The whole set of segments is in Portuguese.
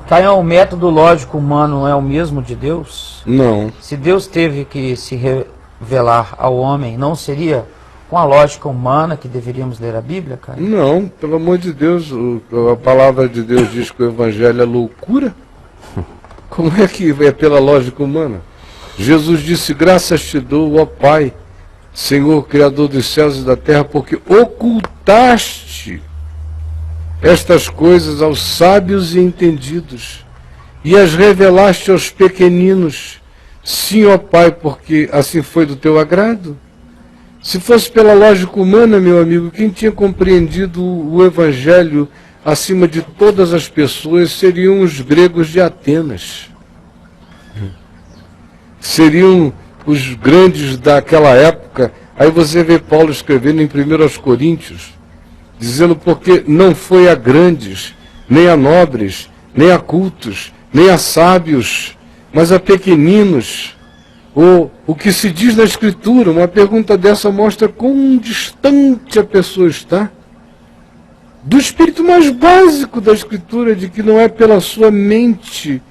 Caião, o método lógico humano não é o mesmo de Deus? Não. Se Deus teve que se revelar ao homem, não seria com a lógica humana que deveríamos ler a Bíblia, cara? Não, pelo amor de Deus, a palavra de Deus diz que o Evangelho é loucura. Como é que é pela lógica humana? Jesus disse, graças te dou, ó Pai, Senhor, Criador dos céus e da terra, porque ocultaste estas coisas aos sábios e entendidos, e as revelaste aos pequeninos. Sim, ó Pai, porque assim foi do teu agrado. Se fosse pela lógica humana, meu amigo, quem tinha compreendido o Evangelho acima de todas as pessoas seriam os gregos de Atenas. Seriam os grandes daquela época. Aí você vê Paulo escrevendo em 1 Coríntios, dizendo porque não foi a grandes, nem a nobres, nem a cultos, nem a sábios, mas a pequeninos. O que se diz na Escritura, uma pergunta dessa mostra quão distante a pessoa está do espírito mais básico da Escritura, de que não é pela sua mente,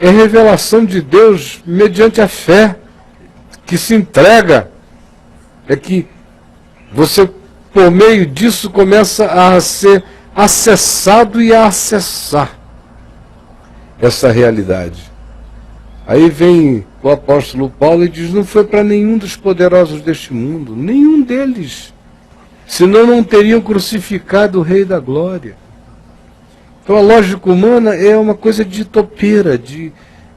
é revelação de Deus mediante a fé, que se entrega, é que você, por meio disso, começa a ser acessado e a acessar essa realidade. Aí vem o apóstolo Paulo e diz, não foi para nenhum dos poderosos deste mundo, nenhum deles, senão não teriam crucificado o Rei da Glória. Então a lógica humana é uma coisa de topeira, de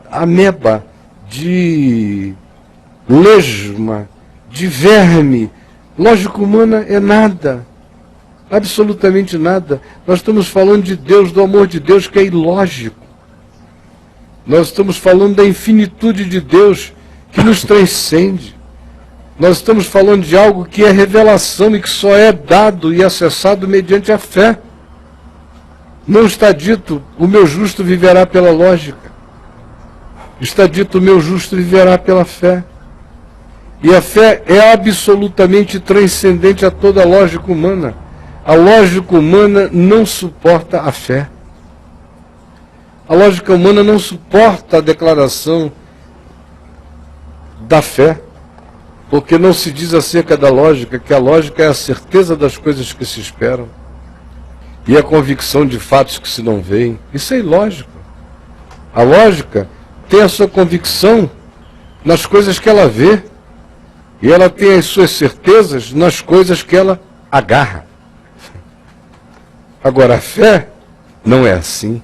ameba, de lesma, de verme. Lógica humana é nada, absolutamente nada. Nós estamos falando de Deus, do amor de Deus, que é ilógico. Nós estamos falando da infinitude de Deus que nos transcende. Nós estamos falando de algo que é revelação e que só é dado e acessado mediante a fé. Não está dito, o meu justo viverá pela lógica. Está dito, o meu justo viverá pela fé. E a fé é absolutamente transcendente a toda a lógica humana. A lógica humana não suporta a fé. A lógica humana não suporta a declaração da fé, porque não se diz acerca da lógica que a lógica é a certeza das coisas que se esperam e a convicção de fatos que se não veem. Isso é ilógico. A lógica tem a sua convicção nas coisas que ela vê e ela tem as suas certezas nas coisas que ela agarra. Agora, a fé não é assim.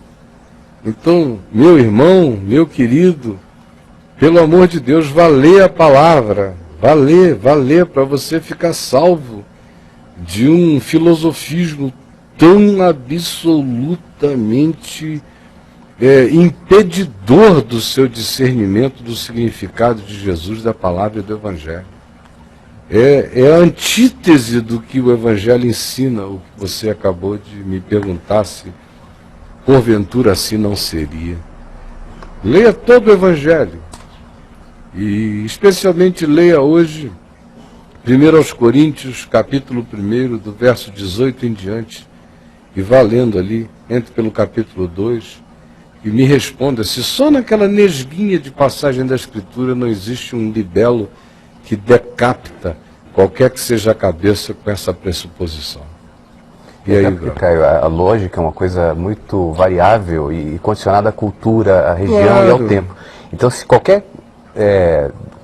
Então, meu irmão, meu querido, pelo amor de Deus, vá ler a palavra, vá ler para você ficar salvo de um filosofismo tão absolutamente impedidor do seu discernimento do significado de Jesus, da palavra e do Evangelho. É a antítese do que o Evangelho ensina, o que você acabou de me perguntar se porventura assim não seria. Leia todo o Evangelho. E especialmente leia hoje 1 Coríntios, capítulo 1, do verso 18 em diante. E vá lendo ali, entre pelo capítulo 2, e me responda se só naquela nesguinha de passagem da Escritura não existe um libelo que decapita qualquer que seja a cabeça com essa pressuposição. E aí, Caio, a lógica é uma coisa muito variável e condicionada à cultura, à região e ao tempo. Então, se qualquer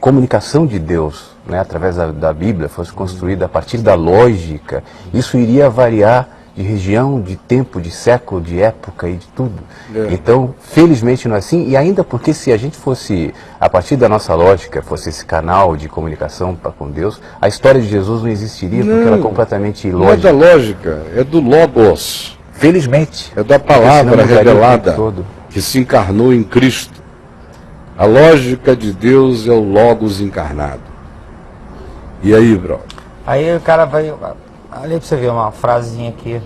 comunicação de Deus, né, através da Bíblia, fosse construída a partir da lógica, isso iria variar de região, de tempo, de século, de época e de tudo. Então, felizmente não é assim, e ainda porque se a gente fosse, a partir da nossa lógica, fosse esse canal de comunicação com Deus, a história de Jesus não existiria, porque ela é completamente ilógica. Não é da lógica, é do Logos. Felizmente. É da palavra revelada que se encarnou em Cristo. A lógica de Deus é o Logos encarnado. E aí, brother? Aí o cara vai... Ali pra você ver uma frasezinha aqui.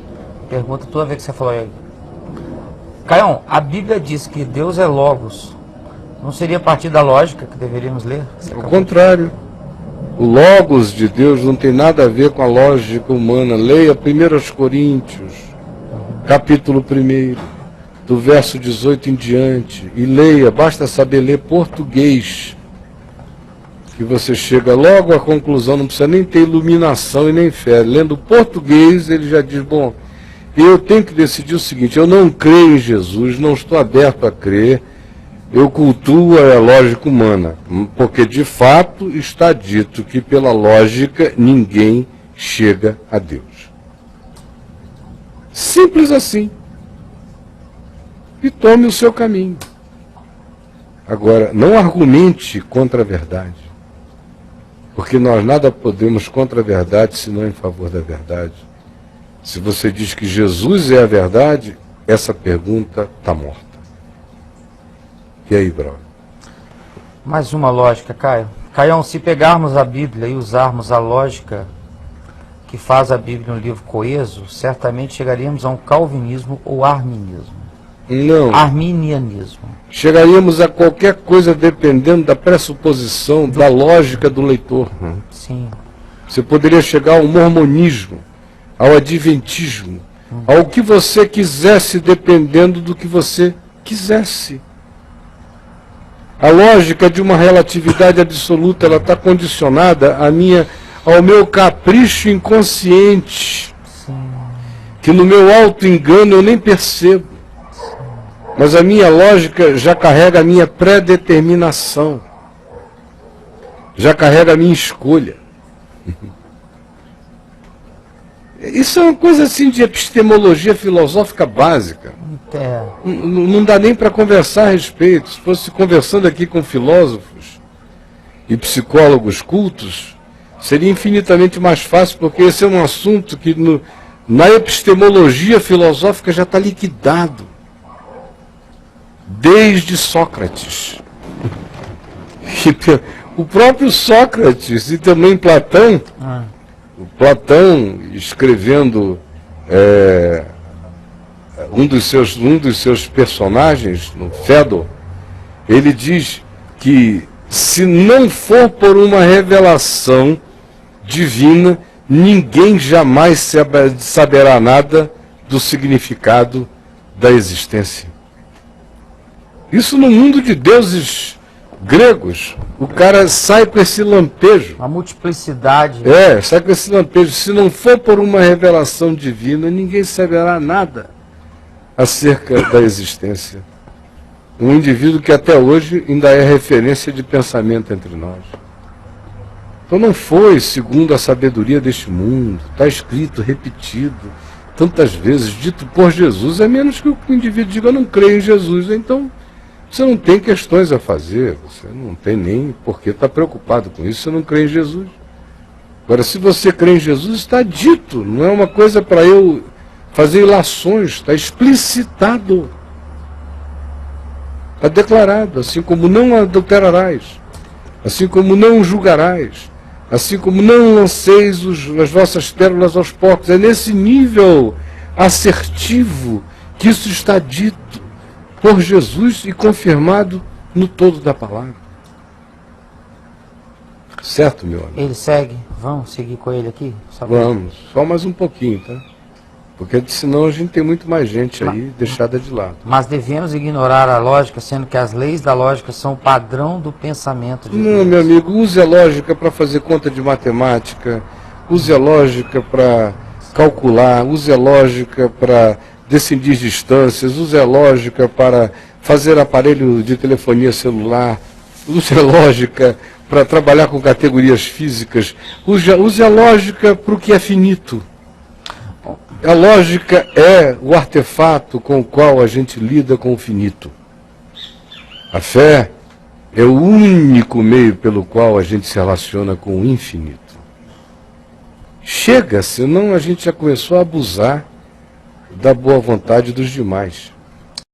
Pergunta toda vez que você falou aí. Caião, a Bíblia diz que Deus é Logos. Não seria a partir da lógica que deveríamos ler? Ao contrário. O Logos de Deus não tem nada a ver com a lógica humana. Leia 1 Coríntios, capítulo 1. do verso 18 em diante, e leia, basta saber ler português, que você chega logo à conclusão, não precisa nem ter iluminação e nem fé. Lendo português, ele já diz, bom, eu tenho que decidir o seguinte, eu não creio em Jesus, não estou aberto a crer, eu cultuo a lógica humana, porque de fato está dito que pela lógica ninguém chega a Deus. Simples assim. E tome o seu caminho. Agora, não argumente contra a verdade, porque nós nada podemos contra a verdade senão em favor da verdade. Se você diz que Jesus é a verdade, essa pergunta está morta. E aí, brother? Mais uma lógica, Caio. Caião, se pegarmos a Bíblia e usarmos a lógica que faz a Bíblia um livro coeso, certamente chegaríamos a um calvinismo ou arminianismo. Não. Arminianismo. Chegaríamos a qualquer coisa dependendo da pressuposição, da lógica do leitor. Sim. Você poderia chegar ao mormonismo, ao adventismo, ao que você quisesse, dependendo do que você quisesse. A lógica de uma relatividade absoluta, ela está condicionada ao meu capricho inconsciente, que no meu auto-engano eu nem percebo. Mas a minha lógica já carrega a minha predeterminação, já carrega a minha escolha. Isso é uma coisa assim de epistemologia filosófica básica. Não dá nem para conversar a respeito. Se fosse conversando aqui com filósofos e psicólogos cultos, seria infinitamente mais fácil, porque esse é um assunto que na epistemologia filosófica já está liquidado. Desde Sócrates. O próprio Sócrates e também Platão, o Platão escrevendo um dos seus personagens, no Fédor, ele diz que se não for por uma revelação divina, ninguém jamais saberá nada do significado da existência. Isso no mundo de deuses gregos, o cara sai com esse lampejo. A multiplicidade. Sai com esse lampejo. Se não for por uma revelação divina, ninguém saberá nada acerca da existência. Um indivíduo que até hoje ainda é referência de pensamento entre nós. Então não foi segundo a sabedoria deste mundo, está escrito, repetido, tantas vezes, dito por Jesus, a menos que o indivíduo diga, eu não creio em Jesus, então você não tem questões a fazer, você não tem nem por que estar preocupado com isso, você não crê em Jesus. Agora, se você crê em Jesus, está dito, não é uma coisa para eu fazer ilações, está explicitado. Está declarado, assim como não adulterarás, assim como não julgarás, assim como não lanceis as vossas pérolas aos porcos. É nesse nível assertivo que isso está dito por Jesus e confirmado no todo da palavra. Certo, meu amigo? Ele segue? Vamos seguir com ele aqui? Vamos, só mais um pouquinho, tá? Porque senão a gente tem muito mais gente aí deixada de lado. Mas devemos ignorar a lógica, sendo que as leis da lógica são o padrão do pensamento de Não, Deus. meu amigo, use a lógica para fazer conta de matemática, use a lógica para calcular, use a lógica para decidir distâncias, use a lógica para fazer aparelho de telefonia celular, use a lógica para trabalhar com categorias físicas, use a lógica para o que é finito. A lógica é o artefato com o qual a gente lida com o finito. A fé é o único meio pelo qual a gente se relaciona com o infinito. Chega, senão a gente já começou a abusar da boa vontade dos demais.